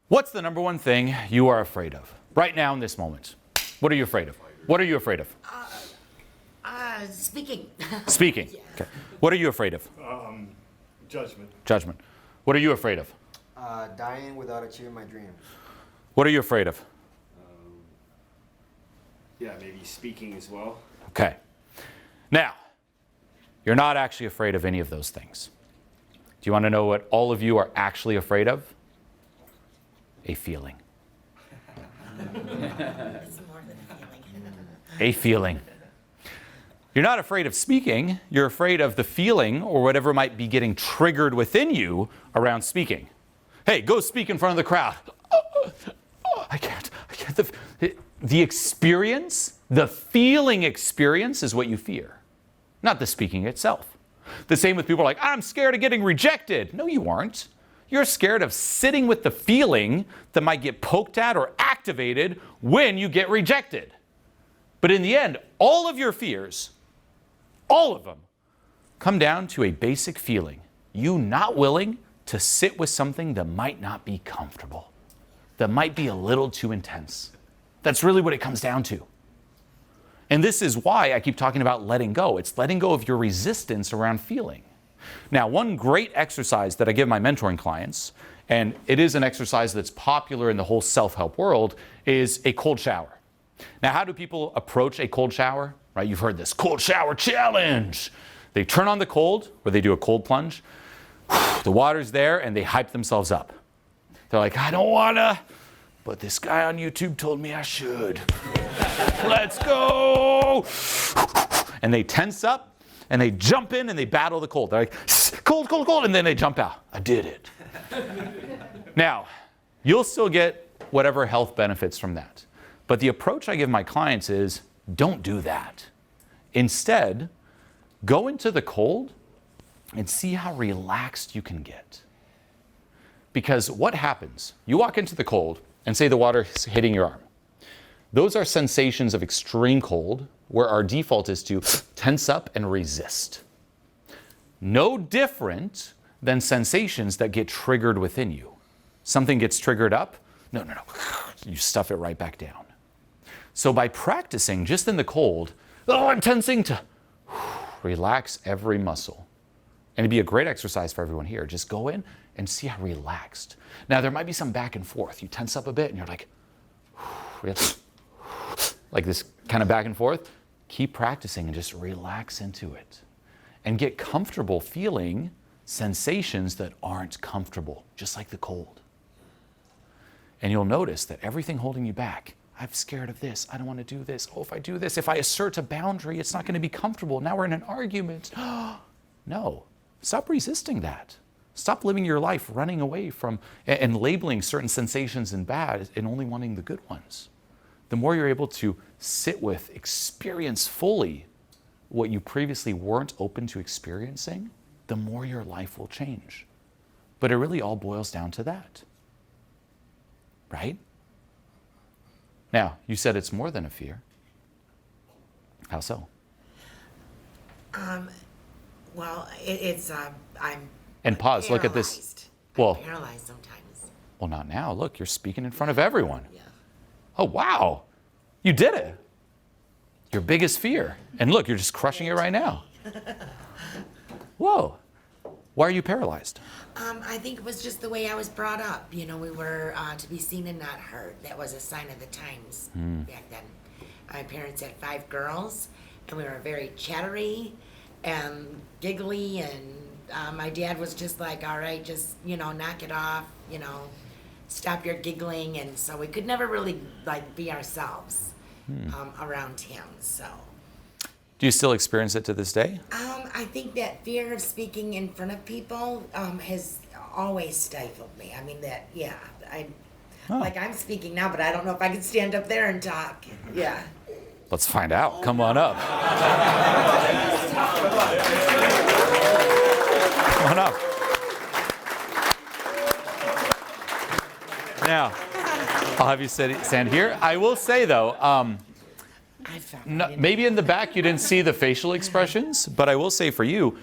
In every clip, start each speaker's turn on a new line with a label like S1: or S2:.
S1: What's the number one thing you are afraid of right now in this moment? What are you afraid of? What are you afraid of?
S2: Speaking.
S1: Speaking.
S2: Yeah.
S1: Okay. What are you afraid of?
S3: Judgment.
S1: Judgment. What are you afraid of?
S4: Dying without achieving my dreams.
S1: What are you afraid of?
S3: Yeah, maybe speaking as well.
S1: Okay. Now, you're not actually afraid of any of those things. Do you want to know what all of you are actually afraid of? A feeling.
S2: It's more than a feeling.
S1: A feeling. You're not afraid of speaking. You're afraid of the feeling or whatever might be getting triggered within you around speaking. Hey, go speak in front of the crowd. I can't. The experience, the feeling experience is what you fear, not the speaking itself. The same with people like, I'm scared of getting rejected. No, you aren't. You're scared of sitting with the feeling that might get poked at or activated when you get rejected. But in the end, all of your fears, all of them, come down to a basic feeling. You not willing to sit with something that might not be comfortable, that might be a little too intense. That's really what it comes down to. And this is why I keep talking about letting go. It's letting go of your resistance around feeling. Now, one great exercise that I give my mentoring clients, and it is an exercise that's popular in the whole self-help world, is a cold shower. Now, how do people approach a cold shower? Right? You've heard this cold shower challenge. They turn on the cold, or they do a cold plunge. The water's there, and they hype themselves up. They're like, I don't wanna, but this guy on YouTube told me I should. Let's go! And they tense up, and they jump in, and they battle the cold. They're like, cold, cold, cold, and then they jump out. I did it. Now, you'll still get whatever health benefits from that. But the approach I give my clients is, don't do that. Instead, go into the cold and see how relaxed you can get. Because what happens? You walk into the cold and say the water is hitting your arm. Those are sensations of extreme cold where our default is to tense up and resist. No different than sensations that get triggered within you. Something gets triggered up, no. You stuff it right back down. So by practicing just in the cold, I'm tensing, to relax every muscle. And it'd be a great exercise for everyone here. Just go in and see how relaxed. Now, there might be some back and forth. You tense up a bit and you're like this kind of back and forth. Keep practicing and just relax into it. And get comfortable feeling sensations that aren't comfortable, just like the cold. And you'll notice that everything holding you back, I'm scared of this, I don't want to do this, if I do this, if I assert a boundary, it's not going to be comfortable. Now we're in an argument. No, stop resisting that. Stop living your life running away from and labeling certain sensations as bad and only wanting the good ones. The more you're able to sit with, experience fully what you previously weren't open to experiencing, the more your life will change. But it really all boils down to that. Right? Now, you said it's more than a fear. How so?
S2: Well, it's I'm.
S1: And pause, look at this.
S2: Paralyzed.
S1: Well,
S2: I'm paralyzed sometimes.
S1: Well, not now. Look, you're speaking in front of everyone.
S2: Yeah.
S1: Oh, wow. You did it. Your biggest fear. And look, you're just crushing it right now. Whoa. Why are you paralyzed?
S2: I think it was just the way I was brought up. You know, we were to be seen and not heard. That was a sign of the times back then. My parents had 5 girls, and we were very chattery and giggly, and my dad was just like, all right, just, knock it off, stop your giggling. And so we could never really, be ourselves around him, so.
S1: Do you still experience it to this day?
S2: I think that fear of speaking in front of people has always stifled me. I mean, I'm speaking now, but I don't know if I can stand up there and talk. Yeah.
S1: Let's find out. Come on up. Come on up. Now, I'll have you stand here. I will say, though, maybe in the back you didn't see the facial expressions, but I will say for you,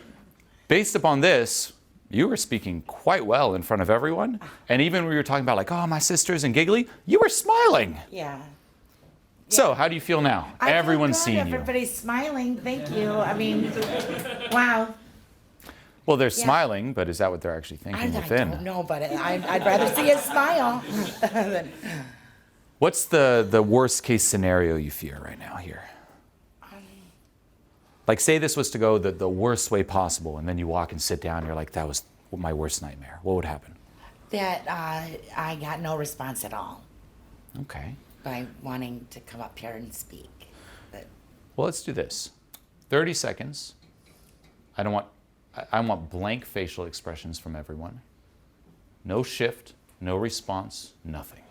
S1: based upon this, You were speaking quite well in front of everyone. And even when you were talking about like, oh, my sister's and giggly, you were smiling.
S5: Yeah.
S1: So how do you feel now?
S5: I feel
S1: Everyone's
S5: good.
S1: seeing you.
S5: Everybody's smiling. Thank you. I mean, wow.
S1: Well, they're smiling, but is that what they're actually thinking
S5: I
S1: within?
S5: don't know, but I'd rather see a smile.
S1: What's the worst case scenario you fear right now here? Like say this was to go the worst way possible, and then you walk and sit down and you're like, that was my worst nightmare. What would happen?
S5: That I got no response at all
S1: Okay.
S5: by wanting to come up here and speak. But
S1: Well, let's do this. 30 seconds. I want blank facial expressions from everyone. No shift, no response, nothing.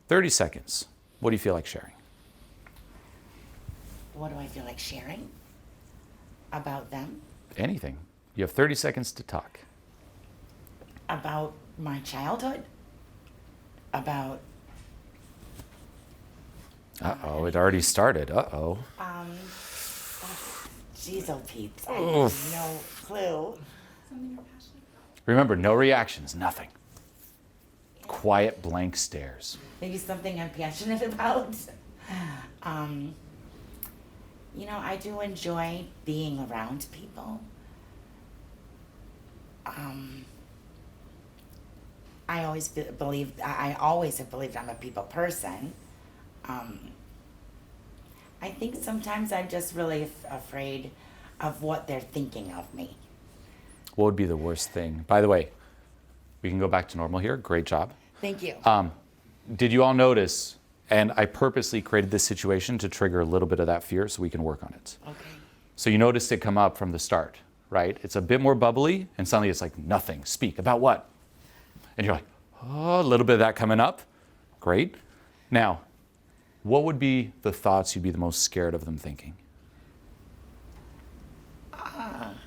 S1: 30 seconds. What do you feel like sharing?
S5: what do I feel like sharing about them?
S1: Anything. You have 30 seconds to talk.
S5: About my childhood? About
S1: Uh-oh, it already started. Uh-oh.
S5: Jeez, oh peeps, I have no clue.
S1: Remember, no reactions, nothing. Quiet, blank stares.
S5: Maybe something I'm passionate about. You know, I do enjoy being around people. I always believed, I always have believed I'm a people person. I think sometimes I'm just really afraid of what they're thinking of me.
S1: What would be the worst thing? By the way, we can go back to normal here. Great job.
S5: Thank you.
S1: Did you all notice, and I purposely created this situation to trigger a little bit of that fear so we can work on it.
S5: Okay.
S1: So you noticed it come up from the start, right? It's a bit more bubbly, and suddenly it's like, nothing. Speak. About what? And you're like, oh, a little bit of that coming up. Great. Now, what would be the thoughts you'd be the most scared of them thinking?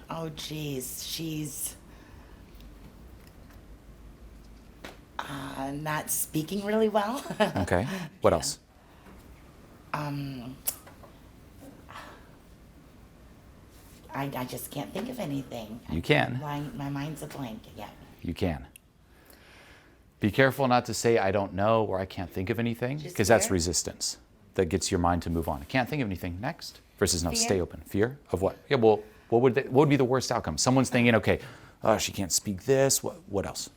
S5: Oh, geez, she's not speaking really well.
S1: Okay. What else?
S5: I just can't think of anything.
S1: You can.
S5: My mind's a blank. Yeah.
S1: You can. Be careful not to say, I don't know, or I can't think of anything,
S5: Just
S1: because that's
S5: fear?
S1: resistance that gets your mind to move on. I can't think of anything. Next. Versus no,
S5: Fear?
S1: stay open. Fear of what? Yeah, well, what would be the worst outcome? Someone's thinking, okay, she can't speak this. What else?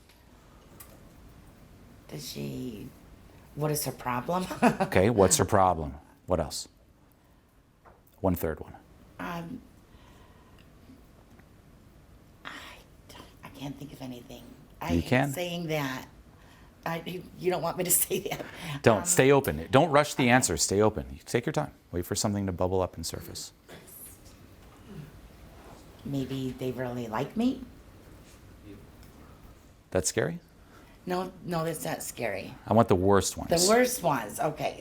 S5: What is her problem?
S1: Okay, what's her problem? What else? One third one.
S5: I can't think of anything.
S1: You can?
S5: Saying that. You don't want me to say that.
S1: Don't. Stay open. Don't rush the answer. Stay open. Take your time. Wait for something to bubble up and surface.
S5: Maybe they really like me?
S1: That's scary?
S5: No, that's not scary.
S1: I want the worst ones.
S5: The worst ones. Okay.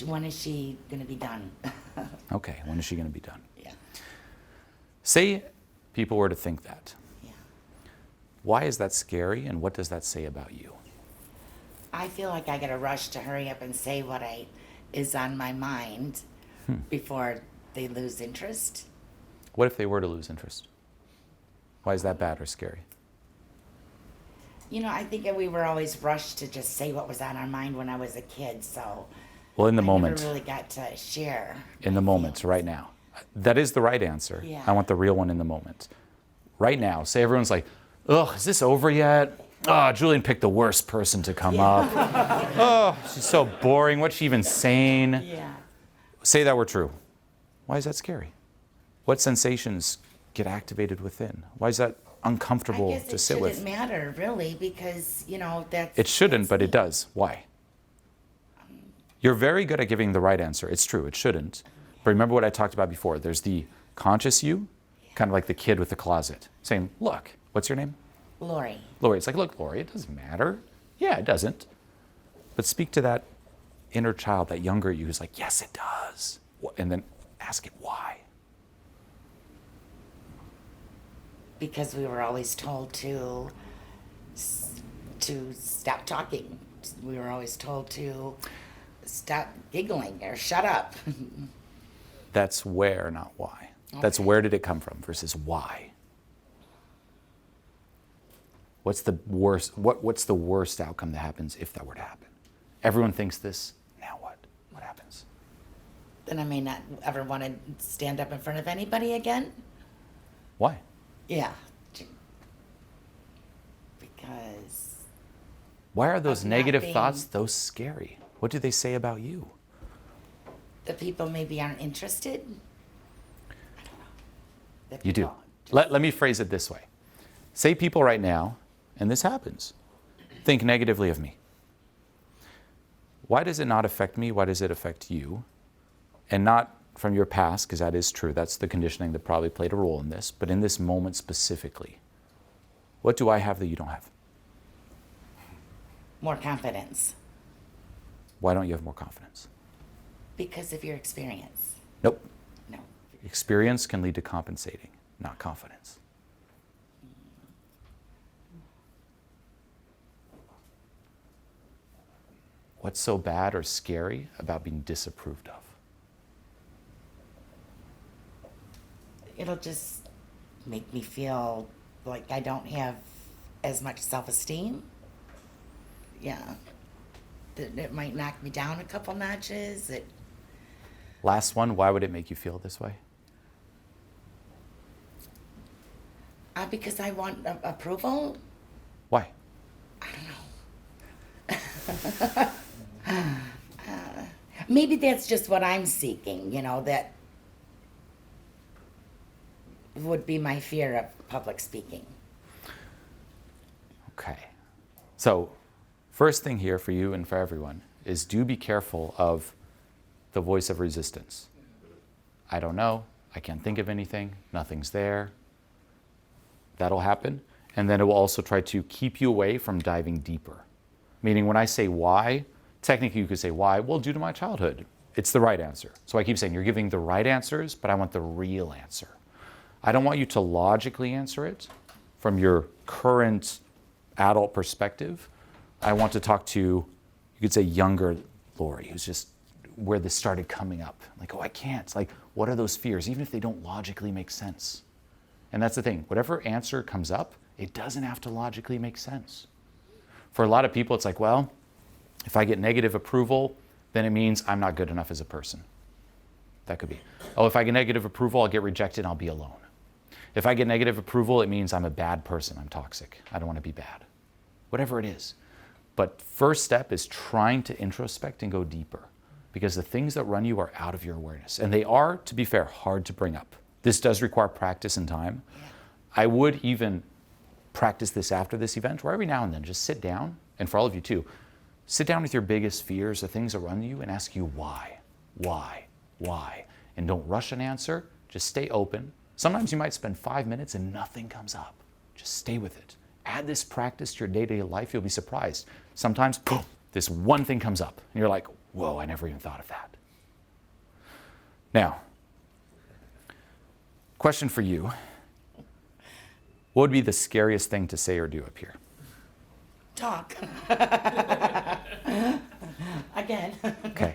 S5: When is she going to be done?
S1: Okay, when is she going to be done?
S5: Yeah.
S1: Say people were to think that.
S5: Yeah.
S1: Why is that scary, and what does that say about you?
S5: I feel like I got to rush to hurry up and say what is on my mind before they lose interest.
S1: What if they were to lose interest? Why is that bad or scary?
S5: You know, I think that we were always rushed to just say what was on our mind when I was a kid, so
S1: Well, in the
S5: I
S1: moment.
S5: never really got to share.
S1: In the moment, right now. That is the right answer.
S5: Yeah.
S1: I want the real one in the moment. Right now, say everyone's like, ugh, is this over yet? Oh, Julien picked the worst person to come up. Oh, she's so boring. What's she even saying?
S5: Yeah.
S1: Say that were true. Why is that scary? What sensations get activated within? Why is that uncomfortable
S5: I guess
S1: to sit with?
S5: It shouldn't matter, really, because, you know, that's...
S1: It shouldn't,
S5: that's
S1: but
S5: me.
S1: it does. Why? You're very good at giving the right answer. It's true, it shouldn't. But remember what I talked about before. There's the conscious you, kind of like the kid with the closet, saying, look, what's your name?
S5: Lori.
S1: Lori. It's like, look, Lori, it doesn't matter. Yeah, it doesn't. But speak to that inner child, that younger you who's like, yes, it does. And then ask it why.
S5: Because we were always told to stop talking. We were always told to stop giggling or shut up.
S1: That's where, not why. That's
S5: Okay.
S1: where did it come from versus why. What's the worst outcome that happens if that were to happen? Everyone thinks this, now what? What happens?
S5: Then I may not ever want to stand up in front of anybody again.
S1: Why?
S5: Yeah. Because
S1: Why are those
S5: Of not
S1: negative
S5: being-
S1: thoughts so scary? What do they say about you?
S5: the people maybe aren't interested. I don't know. The
S1: You do.
S5: people just-
S1: Let me phrase it this way. Say people right now, and this happens, think negatively of me. Why does it not affect me? Why does it affect you? And not from your past, because that is true. That's the conditioning that probably played a role in this. But in this moment specifically, what do I have that you don't have?
S5: More confidence
S1: Why don't you have more confidence?
S5: because of your experience.
S1: Nope.
S5: No.
S1: Experience can lead to compensating, not confidence. What's so bad or scary about being disapproved of?
S5: It'll just make me feel like I don't have as much self-esteem. Yeah. It might knock me down a couple notches.
S1: Last one, why would it make you feel this way?
S5: Because I want approval.
S1: Why?
S5: Maybe that's just what I'm seeking, that would be my fear of public speaking.
S1: Okay. So, first thing here for you and for everyone is do be careful of the voice of resistance. I don't know. I can't think of anything. Nothing's there. That'll happen. And then it will also try to keep you away from diving deeper. Meaning when I say why, technically you could say why. Well, due to my childhood. It's the right answer. So I keep saying you're giving the right answers, but I want the real answer. I don't want you to logically answer it from your current adult perspective. I want to talk to, you could say, younger Lori, who's just where this started coming up. Like, oh, I can't. Like, what are those fears, even if they don't logically make sense? And that's the thing. Whatever answer comes up, it doesn't have to logically make sense. For a lot of people, it's like, well, if I get negative approval, then it means I'm not good enough as a person. That could be. Oh, if I get negative approval, I'll get rejected and I'll be alone. If I get negative approval, it means I'm a bad person. I'm toxic. I don't want to be bad. Whatever it is. But first step is trying to introspect and go deeper, because the things that run you are out of your awareness. And they are, to be fair, hard to bring up. This does require practice and time.
S5: Yeah.
S1: I would even practice this after this event, where every now and then just sit down, and for all of you too, sit down with your biggest fears, the things that run you, and ask you why, why. And don't rush an answer, just stay open. Sometimes you might spend 5 minutes and nothing comes up. Just stay with it. Add this practice to your day-to-day life, you'll be surprised. Sometimes, boom, this one thing comes up, and you're like, whoa, I never even thought of that. Now, question for you. What would be the scariest thing to say or do up here?
S5: Talk. Again.
S1: Okay.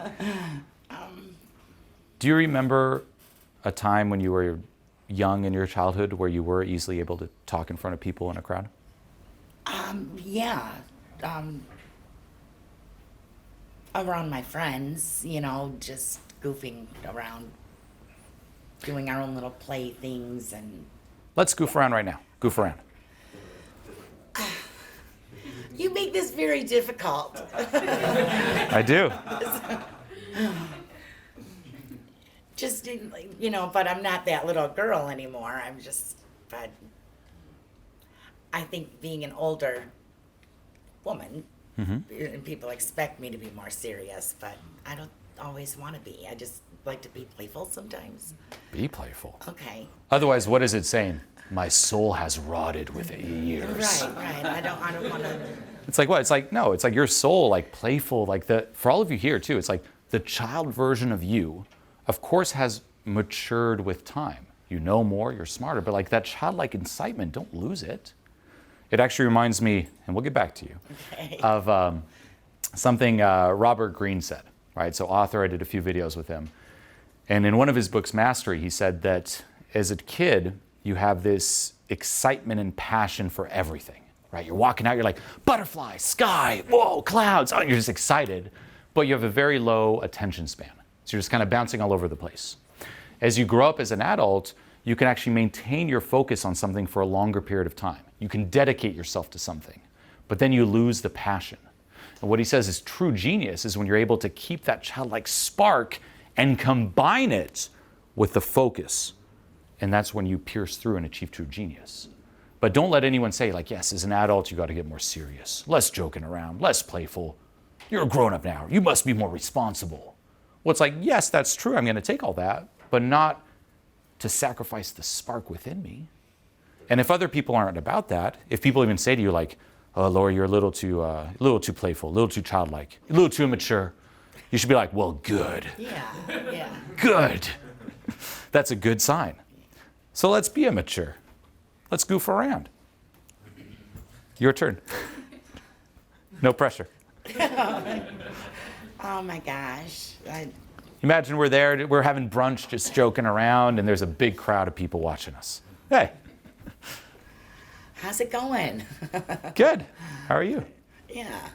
S1: Do you remember a time when you were young in your childhood where you were easily able to talk in front of people in a crowd?
S5: Yeah. Around my friends, just goofing around, doing our own little play things and.
S1: Let's goof around right now. Goof around.
S5: You make this very difficult.
S1: I do.
S5: Just, but I'm not that little girl anymore. But I think being an older woman, and people expect me to be more serious, but I don't always want to be. I just like to be playful sometimes.
S1: Be playful.
S5: Okay.
S1: Otherwise, what is it saying? My soul has rotted with years.
S5: Right. I don't want to.
S1: It's like what? It's like, no, it's like your soul, like playful, like for all of you here too, it's like the child version of you, of course, has matured with time. You know more, you're smarter, but like that childlike incitement, don't lose it. It actually reminds me, and we'll get back to you,
S5: Okay.
S1: of something Robert Greene said, right? So author, I did a few videos with him. And in one of his books, Mastery, he said that as a kid, you have this excitement and passion for everything, right? You're walking out, you're like, butterfly, sky, whoa, clouds. Oh, you're just excited, but you have a very low attention span. So you're just kind of bouncing all over the place. As you grow up as an adult, you can actually maintain your focus on something for a longer period of time. You can dedicate yourself to something, but then you lose the passion. And what he says is true genius is when you're able to keep that childlike spark and combine it with the focus. And that's when you pierce through and achieve true genius. But don't let anyone say, like, yes, as an adult, you got to get more serious, less joking around, less playful. You're a grown-up now. You must be more responsible. Well, it's like, yes, that's true. I'm going to take all that, but not to sacrifice the spark within me. And if other people aren't about that, if people even say to you like, oh, Laura, you're a little too playful, a little too childlike, a little too immature, you should be like, well, good.
S5: Yeah.
S1: Good. That's a good sign. So let's be immature. Let's goof around. Your turn. No pressure.
S5: Oh my gosh.
S1: Imagine we're there, we're having brunch, just joking around, and there's a big crowd of people watching us. Hey.
S5: How's it going?
S1: Good. How are you?
S5: Yeah.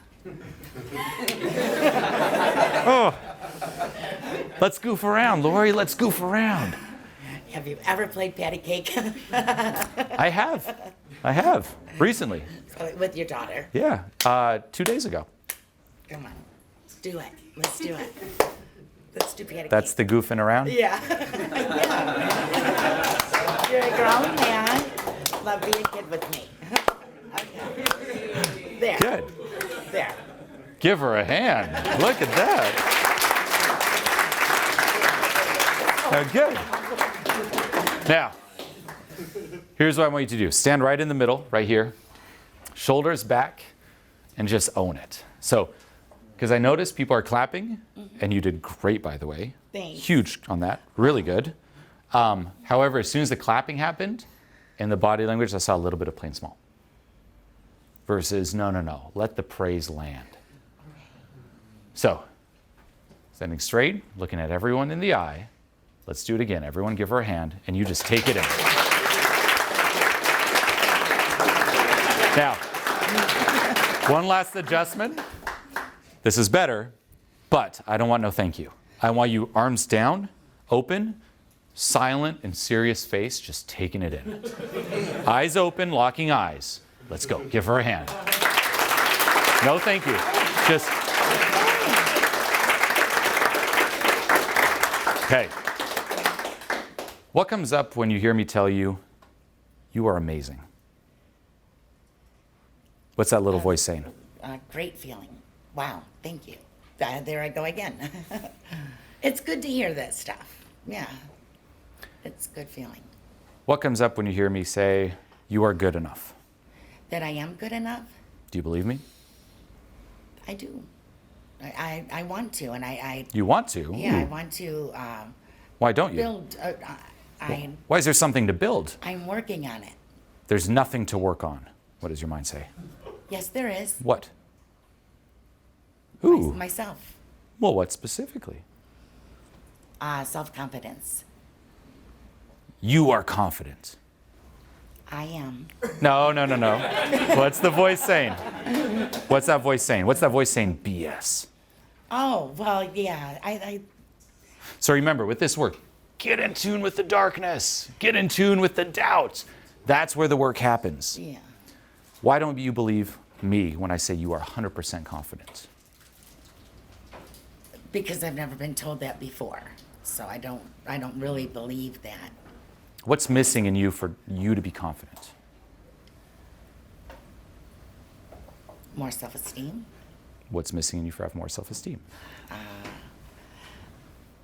S1: Oh. Let's goof around, Lori. Let's goof around.
S5: Have you ever played patty cake?
S1: I have. Recently.
S5: With your daughter?
S1: Yeah. 2 days ago.
S5: Come on. Let's do it. Let's do it. Let's do patty
S1: That's
S5: cake.
S1: the goofing around?
S5: Yeah. Yeah. You're a grown man. Love being a kid with me. Okay. There.
S1: Good.
S5: There.
S1: Give her a hand. Look at that. Good. Now, here's what I want you to do. Stand right in the middle, right here. Shoulders back, and just own it. So, because I noticed people are clapping, and you did great, by the way.
S5: Thanks.
S1: Huge on that. Really good. However, as soon as the clapping happened, in the body language, I saw a little bit of plain small. Versus, no. Let the praise land. So, standing straight, looking at everyone in the eye. Let's do it again. Everyone give her a hand, and you just take it in. Now, one last adjustment. This is better, but I don't want no thank you. I want you arms down, open, silent and serious face, just taking it in. Eyes open, locking eyes. Let's go. Give her a hand. No thank you. Just. Okay. What comes up when you hear me tell you, you are amazing? What's that little voice saying?
S5: Great feeling. Wow. Thank you. There I go again. It's good to hear that stuff. Yeah. It's a good feeling.
S1: What comes up when you hear me say, you are good enough?
S5: That I am good enough?
S1: Do you believe me?
S5: I do. I want to, and I
S1: You want to?
S5: yeah, I
S1: Ooh.
S5: want to
S1: Why don't you?
S5: build.
S1: Why is there something to build?
S5: I'm working on it.
S1: There's nothing to work on. What does your mind say?
S5: Yes, there is.
S1: What? Ooh.
S5: Myself.
S1: Well, what specifically?
S5: Self-confidence.
S1: You are confident.
S5: I am.
S1: No. What's the voice saying? What's that voice saying? What's that voice saying? BS.
S5: Oh, well, yeah. I
S1: So remember, with this work, get in tune with the darkness. Get in tune with the doubt. That's where the work happens.
S5: yeah.
S1: Why don't you believe me when I say you are 100% confident?
S5: Because I've never been told that before. So I don't really believe that.
S1: What's missing in you for you to be confident?
S5: More self-esteem.
S1: What's missing in you for have more self-esteem?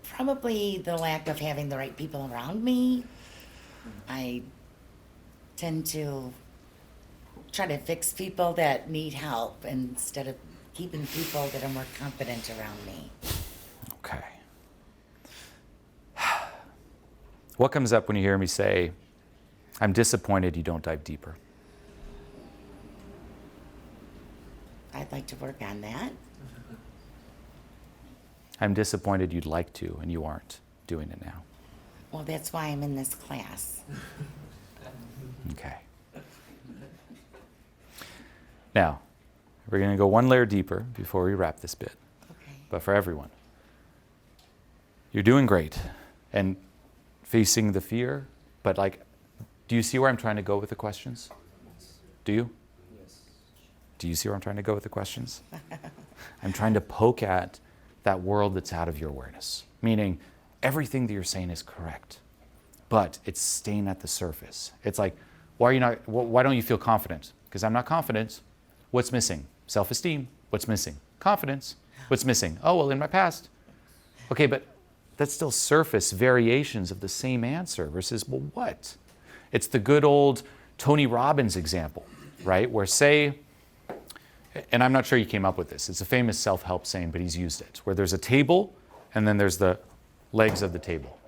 S5: Probably the lack of having the right people around me. I tend to try to fix people that need help instead of keeping people that are more confident around me.
S1: Okay. What comes up when you hear me say, I'm disappointed you don't dive deeper?
S5: I'd like to work on that.
S1: I'm disappointed you'd like to and you aren't doing it now.
S5: Well, that's why I'm in this class.
S1: Okay. Now, we're going to go one layer deeper before we wrap this bit.
S5: Okay.
S1: But for everyone, you're doing great and facing the fear, but like, do you see where I'm trying to go with the questions? Do you?
S4: Yes.
S1: Do you see where I'm trying to go with the questions? I'm trying to poke at that world that's out of your awareness, meaning everything that you're saying is correct, but it's staying at the surface. It's like, why don't you feel confident? Because I'm not confident. What's missing? Self-esteem. What's missing? Confidence. What's missing? Oh, well, in my past. Okay, but that's still surface variations of the same answer versus, well, what? It's the good old Tony Robbins example, right? Where say, and I'm not sure you came up with this. It's a famous self-help saying, but he's used it, where there's a table and then there's the legs of the table.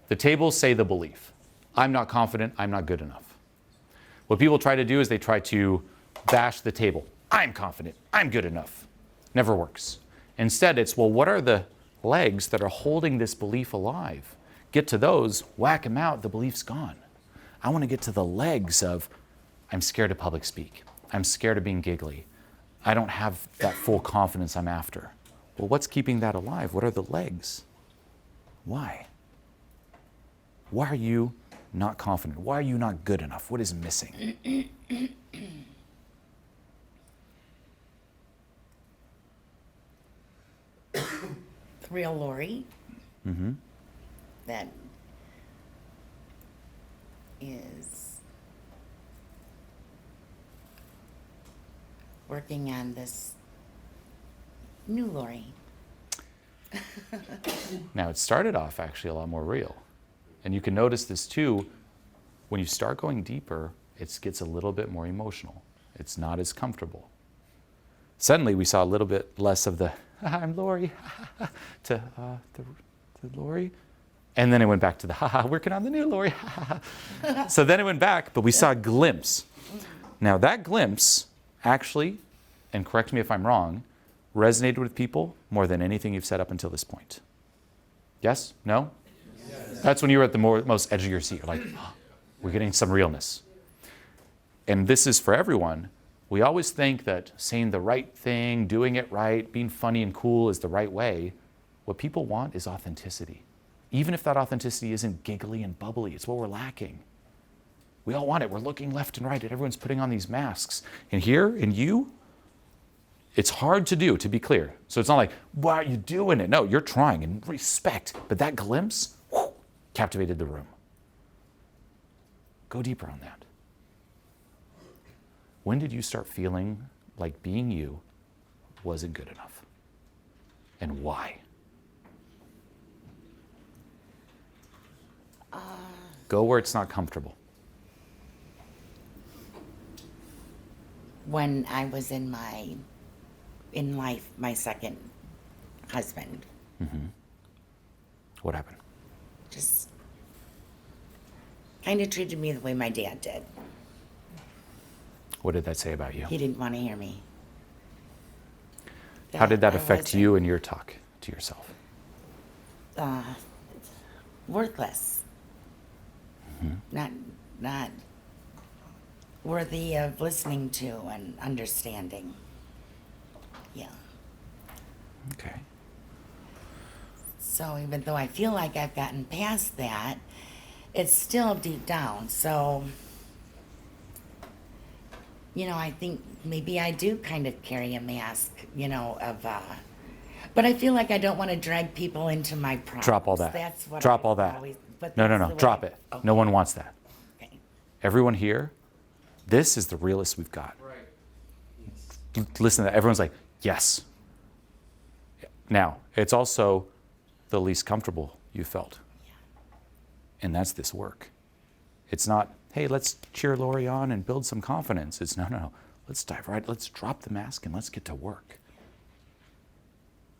S1: The tables say the belief. I'm not confident, I'm not good enough. What people try to do is they try to bash the table. I'm confident, I'm good enough. Never works. Instead, it's, well, what are the legs that are holding this belief alive? Get to those, whack them out, the belief's gone. I want to get to the legs of, I'm scared to public speak. I'm scared of being giggly. I don't have that full confidence I'm after. Well, what's keeping that alive? What are the legs? Why? Why are you not confident? Why are you not good enough? What is missing?
S5: The real Lori.
S1: Mm-hmm.
S5: That is working on this new Lori.
S1: Now, it started off actually a lot more real. And you can notice this too, when you start going deeper, it gets a little bit more emotional. It's not as comfortable. Suddenly, we saw a little bit less of the, I'm Lori, to Lori. And then it went back to the, working on the new Lori. So then it went back, but we saw a glimpse. Now, that glimpse actually, and correct me if I'm wrong, resonated with people more than anything you've said up until this point. Yes? No? Yes. That's when you were at the most edge of your seat. You're like, oh, we're getting some realness. And this is for everyone. We always think that saying the right thing, doing it right, being funny and cool is the right way. What people want is authenticity. Even if that authenticity isn't giggly and bubbly, it's what we're lacking. We all want it. We're looking left and right, and everyone's putting on these masks. And here, in you, it's hard to do, to be clear. So it's not like, why are you doing it? No, you're trying, and respect. But that glimpse, captivated the room. Go deeper on that. When did you start feeling like being you wasn't good enough? And why? Go where it's not comfortable.
S5: When I was in life, my second husband.
S1: Mm-hmm. What happened?
S5: Just kind of treated me the way my dad did.
S1: What did that say about you?
S5: He didn't want to hear me.
S1: How did that
S5: I
S1: affect
S5: wasn't,
S1: you and your talk to yourself?
S5: Worthless. Not worthy of listening to and understanding. Yeah.
S1: Okay.
S5: So even though I feel like I've gotten past that, it's still deep down. So, I think maybe I do kind of carry a mask, but I feel like I don't want to drag people into my problems.
S1: Drop all that.
S5: That's what
S1: Drop
S5: I
S1: all that.
S5: always, but
S1: No.
S5: that's the way-
S1: Drop it.
S5: Okay.
S1: No one wants that.
S5: Okay.
S1: Everyone here, this is the realest we've got.
S3: Right.
S1: Listen to that. Everyone's like, yes. Now, it's also the least comfortable you felt. And that's this work. It's not, hey, let's cheer Lori on and build some confidence. It's no. Let's dive right. Let's drop the mask and let's get to work.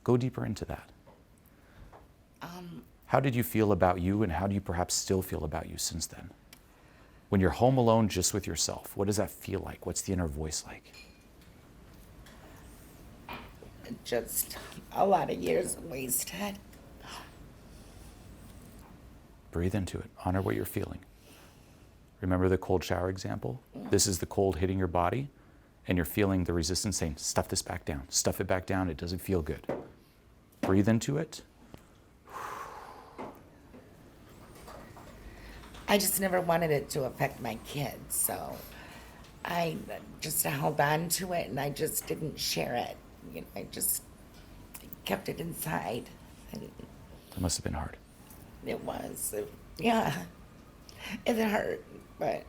S1: Go deeper into that. How did you feel about you, and how do you perhaps still feel about you since then? When you're home alone just with yourself, what does that feel like? What's the inner voice like?
S5: Just a lot of years wasted.
S1: Breathe into it. Honor what you're feeling. Remember the cold shower example? This is the cold hitting your body, and you're feeling the resistance saying, stuff this back down. Stuff it back down. It doesn't feel good. Breathe into it.
S5: I just never wanted it to affect my kids, so I just held on to it, and I just didn't share it. You know, I just kept it inside. And
S1: That must have been hard.
S5: it was, yeah, it hurt, but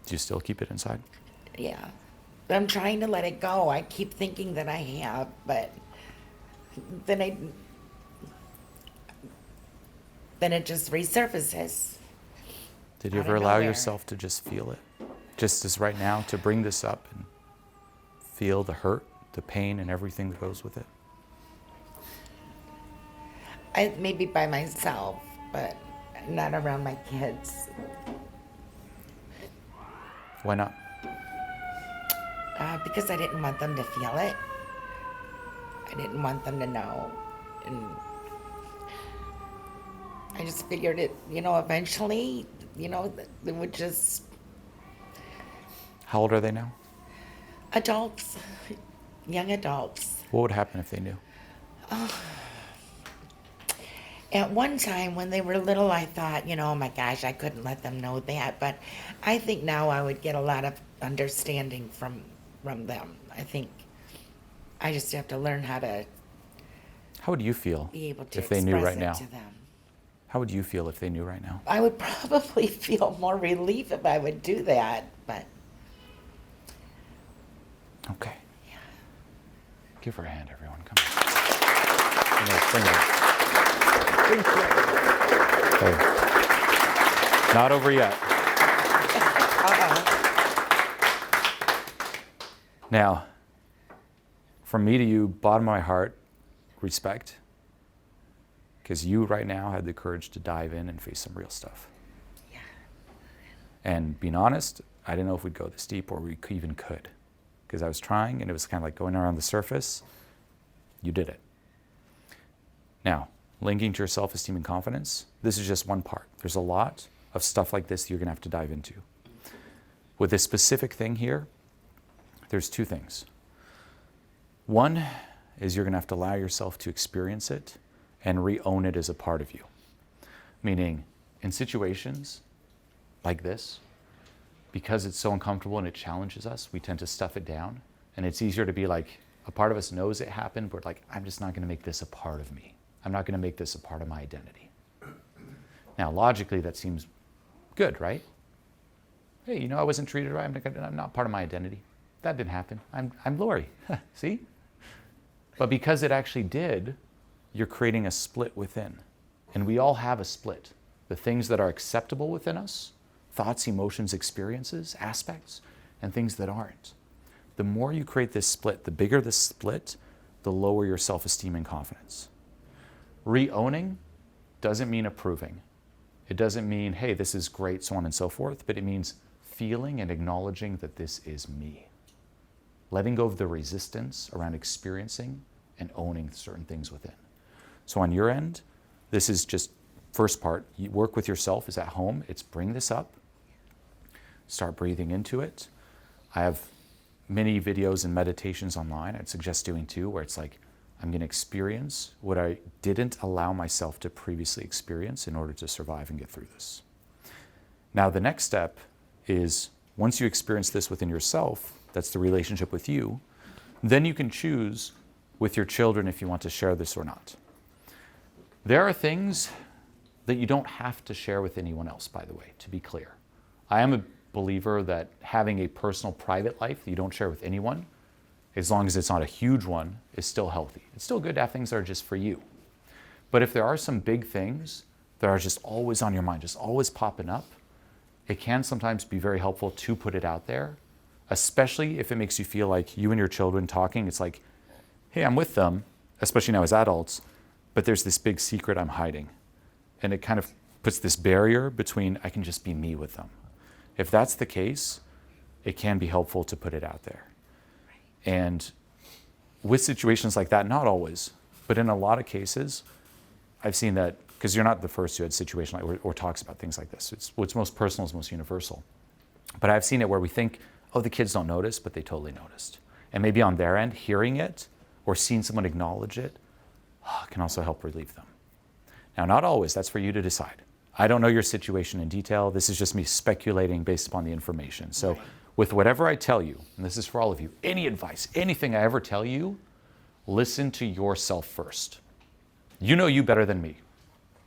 S1: Do you still keep it inside?
S5: yeah. But I'm trying to let it go. I keep thinking that I have, but then it just resurfaces.
S1: Did you
S5: Out
S1: ever
S5: of
S1: allow
S5: nowhere.
S1: yourself to just feel it? Just as right now, to bring this up and feel the hurt, the pain, and everything that goes with it?
S5: I maybe by myself, but not around my kids.
S1: Why not?
S5: Because I didn't want them to feel it. I didn't want them to know. And I just figured it, eventually, they would just,
S1: How old are they now?
S5: adults, young adults.
S1: What would happen if they knew?
S5: At one time when they were little, I thought, oh my gosh, I couldn't let them know that. But I think now I would get a lot of understanding from them. I think I just have to learn how to
S1: How would you feel
S5: be able to
S1: if they
S5: express
S1: knew right
S5: it
S1: now?
S5: to them.
S1: How would you feel if they knew right now?
S5: I would probably feel more relief if I would do that, but
S1: Okay.
S5: yeah.
S1: Give her a hand, everyone. Come on. Bring it. Okay. Not over yet. Now, from me to you, bottom of my heart, respect. Because you right now had the courage to dive in and face some real stuff.
S5: Yeah.
S1: And being honest, I didn't know if we'd go this deep or we even could. Because I was trying and it was kind of like going around the surface. You did it. Now, linking to your self-esteem and confidence, this is just one part. There's a lot of stuff like this you're going to have to dive into. With this specific thing here, there's two things. One is you're going to have to allow yourself to experience it and re-own it as a part of you. Meaning, in situations like this, because it's so uncomfortable and it challenges us, we tend to stuff it down. And it's easier to be like, a part of us knows it happened, but like, I'm just not going to make this a part of me. I'm not going to make this a part of my identity. Now, logically, that seems good, right? Hey, I wasn't treated right. I'm not part of my identity. That didn't happen. I'm Lori. See? But because it actually did, you're creating a split within. And we all have a split. The things that are acceptable within us, thoughts, emotions, experiences, aspects, and things that aren't. The more you create this split, the bigger the split, the lower your self-esteem and confidence. Re-owning doesn't mean approving. It doesn't mean, hey, this is great, so on and so forth, but it means feeling and acknowledging that this is me. Letting go of the resistance around experiencing and owning certain things within. So on your end, this is just first part. You work with yourself is at home. It's bring this up. Start breathing into it. I have many videos and meditations online. I'd suggest doing too, where it's like, I'm going to experience what I didn't allow myself to previously experience in order to survive and get through this. Now, the next step is once you experience this within yourself, that's the relationship with you, then you can choose with your children if you want to share this or not. There are things that you don't have to share with anyone else, by the way, to be clear. I am a believer that having a personal, private life that you don't share with anyone, as long as it's not a huge one, is still healthy. It's still good to have things that are just for you. But if there are some big things that are just always on your mind, just always popping up, it can sometimes be very helpful to put it out there, especially if it makes you feel like you and your children talking, it's like, hey, I'm with them, especially now as adults, but there's this big secret I'm hiding. And it kind of puts this barrier between I can just be me with them. If that's the case, it can be helpful to put it out there. And with situations like that, not always, but in a lot of cases, I've seen that because you're not the first who had a situation like or talks about things like this. It's what's most personal is most universal. But I've seen it where we think, oh, the kids don't notice, but they totally noticed. And maybe on their end, hearing it or seeing someone acknowledge it can also help relieve them. Now, not always. That's for you to decide. I don't know your situation in detail. This is just me speculating based upon the information. So with whatever I tell you, and this is for all of you, any advice, anything I ever tell you, listen to yourself first. You know you better than me.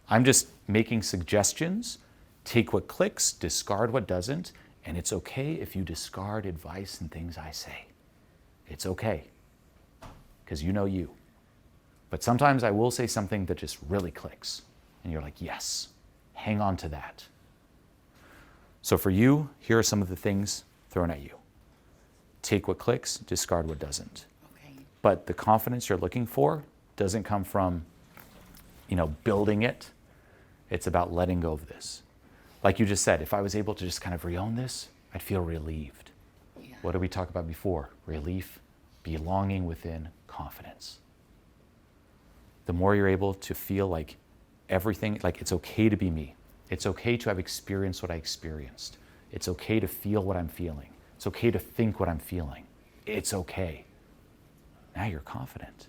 S1: I'm just making suggestions. Take what clicks, discard what doesn't, and it's okay if you discard advice and things I say. It's okay, because you know you. But sometimes I will say something that just really clicks, and you're like, yes, hang on to that. So for you, here are some of the things thrown at you. Take what clicks, discard what doesn't.
S5: Okay.
S1: But the confidence you're looking for doesn't come from, building it. It's about letting go of this. Like you just said, if I was able to just kind of re-own this, I'd feel relieved.
S5: Yeah.
S1: What did we talk about before? Relief, belonging within, confidence. The more you're able to feel like everything, like it's okay to be me. It's okay to have experienced what I experienced. It's okay to feel what I'm feeling. It's okay to think what I'm feeling. It's okay. Now you're confident.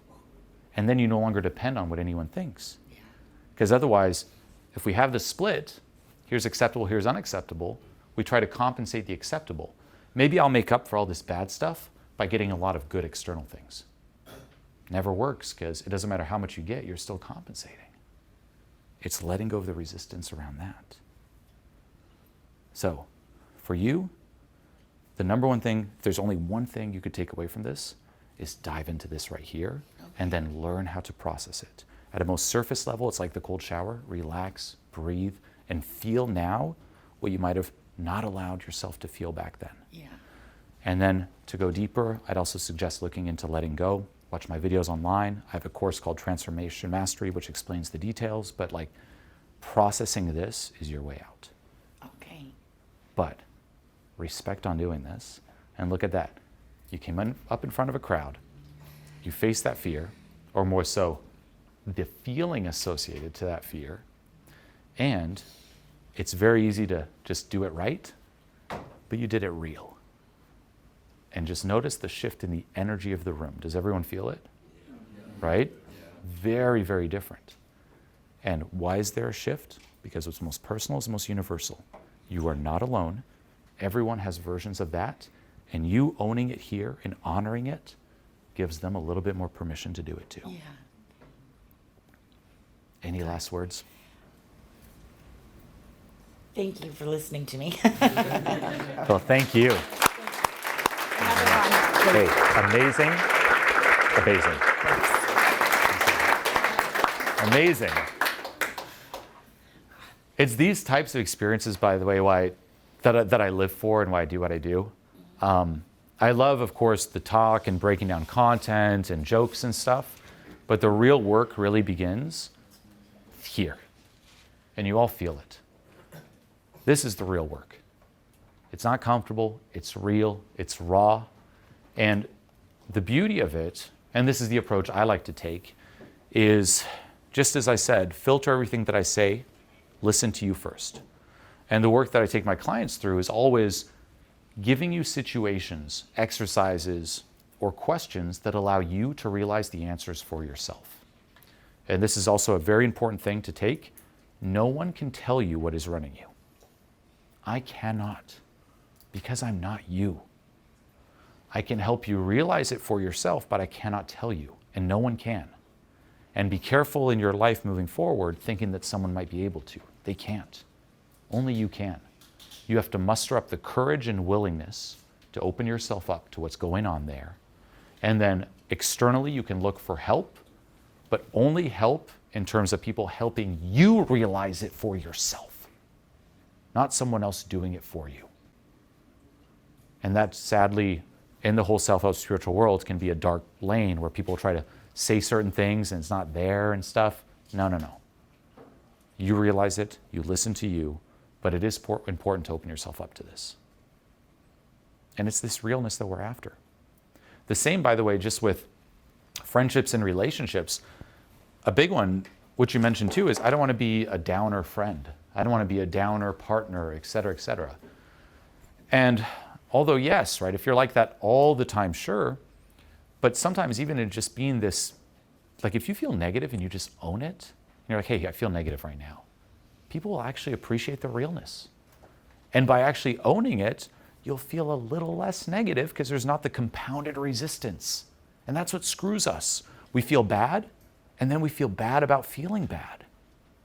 S1: And then you no longer depend on what anyone thinks. Because otherwise, if we have this split, here's acceptable, here's unacceptable, we try to compensate the acceptable. Maybe I'll make up for all this bad stuff by getting a lot of good external things. Never works, because it doesn't matter how much you get, you're still compensating. It's letting go of the resistance around that. So, for you, the number one thing, if there's only one thing you could take away from this, is dive into this right here, and then learn how to process it. At a most surface level, it's like the cold shower. Relax, breathe, and feel now what you might have not allowed yourself to feel back then.
S5: Yeah.
S1: And then to go deeper, I'd also suggest looking into letting go. Watch my videos online. I have a course called Transformation Mastery, which explains the details, but like processing this is your way out.
S5: Okay.
S1: But respect on doing this, and look at that. You came up in front of a crowd, you faced that fear, or more so, the feeling associated to that fear, and it's very easy to just do it right, but you did it real. And just notice the shift in the energy of the room. Does everyone feel it? Right? Very, very different. And why is there a shift? Because what's most personal is most universal. You are not alone. Everyone has versions of that, and you owning it here and honoring it gives them a little bit more permission to do it too.
S5: Yeah.
S1: Any last words?
S5: Thank you for listening to me.
S1: Well, thank you. Hey, amazing. Amazing. Amazing. It's these types of experiences, by the way, that I live for and why I do what I do. I love, of course, the talk and breaking down content and jokes and stuff, but the real work really begins here, and you all feel it. This is the real work. It's not comfortable, it's real, it's raw, and the beauty of it, and this is the approach I like to take, is, just as I said, filter everything that I say, listen to you first. And the work that I take my clients through is always giving you situations, exercises, or questions that allow you to realize the answers for yourself. And this is also a very important thing to take. No one can tell you what is running you. I cannot, because I'm not you. I can help you realize it for yourself, but I cannot tell you, and no one can. And be careful in your life moving forward thinking that someone might be able to. They can't. Only you can. You have to muster up the courage and willingness to open yourself up to what's going on there. And then externally, you can look for help, but only help in terms of people helping you realize it for yourself, not someone else doing it for you. And that, sadly, in the whole self-help spiritual world, can be a dark lane where people try to say certain things and it's not there and stuff. No, no, no. You realize it, you listen to you, but it is important to open yourself up to this. And it's this realness that we're after. The same, by the way, just with friendships and relationships. A big one what you mentioned too is I don't want to be a downer friend. I don't want to be a downer partner, et cetera, et cetera. And although yes, right, if you're like that all the time, sure, but sometimes even in just being this, like if you feel negative and you just own it, you're like, hey, I feel negative right now. People will actually appreciate the realness. And by actually owning it, you'll feel a little less negative because there's not the compounded resistance. And that's what screws us. We feel bad, and then we feel bad about feeling bad.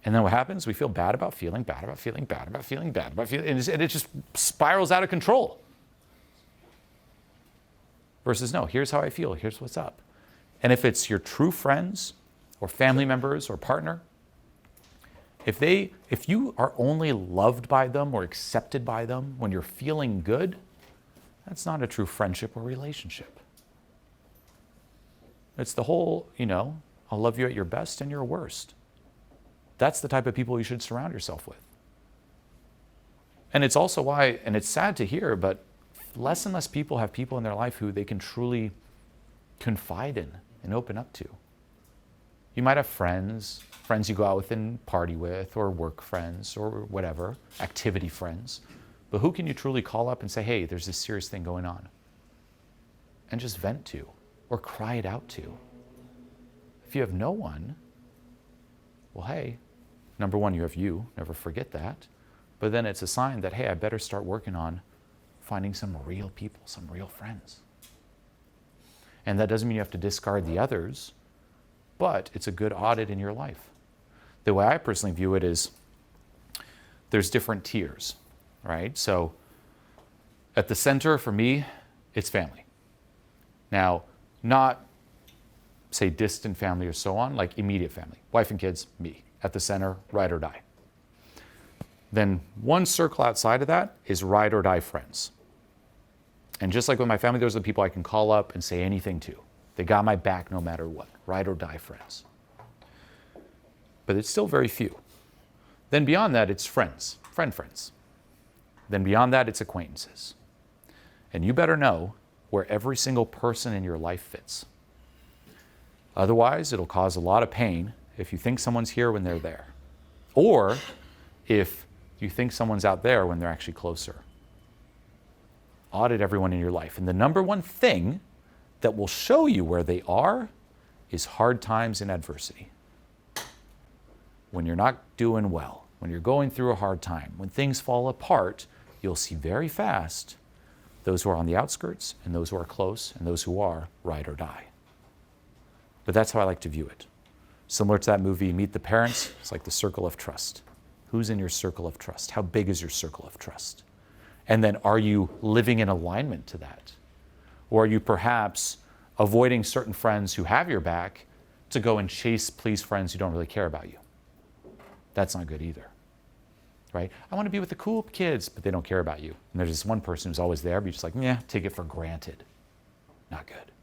S1: And then what happens? We feel bad about feeling bad, about feeling bad, about feeling bad, about feeling, and it just spirals out of control. Versus, no, here's how I feel, here's what's up. And if it's your true friends or family members or partner, if you are only loved by them or accepted by them when you're feeling good, that's not a true friendship or relationship. It's the whole, I'll love you at your best and your worst. That's the type of people you should surround yourself with. And it's also why, and it's sad to hear, but less and less people have people in their life who they can truly confide in and open up to. You might have friends you go out with and party with, or work friends, or whatever, activity friends. But who can you truly call up and say, hey, there's this serious thing going on? And just vent to, or cry it out to. If you have no one, well, hey, number one, you have you, never forget that. But then it's a sign that, hey, I better start working on finding some real people, some real friends. And that doesn't mean you have to discard the others, but it's a good audit in your life. The way I personally view it is there's different tiers, right? So at the center for me, it's family. Now, not say distant family or so on, like immediate family, wife and kids, me. At the center, ride or die. Then one circle outside of that is ride or die friends. And just like with my family, those are the people I can call up and say anything to. They got my back no matter what, ride or die friends. But it's still very few. Then beyond that, it's friends. Then beyond that, it's acquaintances. And you better know where every single person in your life fits. Otherwise, it'll cause a lot of pain if you think someone's here when they're there. Or if you think someone's out there when they're actually closer. Audit everyone in your life. And the number one thing that will show you where they are is hard times and adversity. When you're not doing well, when you're going through a hard time, when things fall apart, you'll see very fast those who are on the outskirts and those who are close and those who are ride or die. But that's how I like to view it. Similar to that movie, Meet the Parents, it's like the circle of trust. Who's in your circle of trust? How big is your circle of trust? And then are you living in alignment to that? Or are you perhaps avoiding certain friends who have your back to go and please friends who don't really care about you? That's not good either, right? I want to be with the cool kids, but they don't care about you. And there's this one person who's always there, but you're just like, yeah, take it for granted. Not good.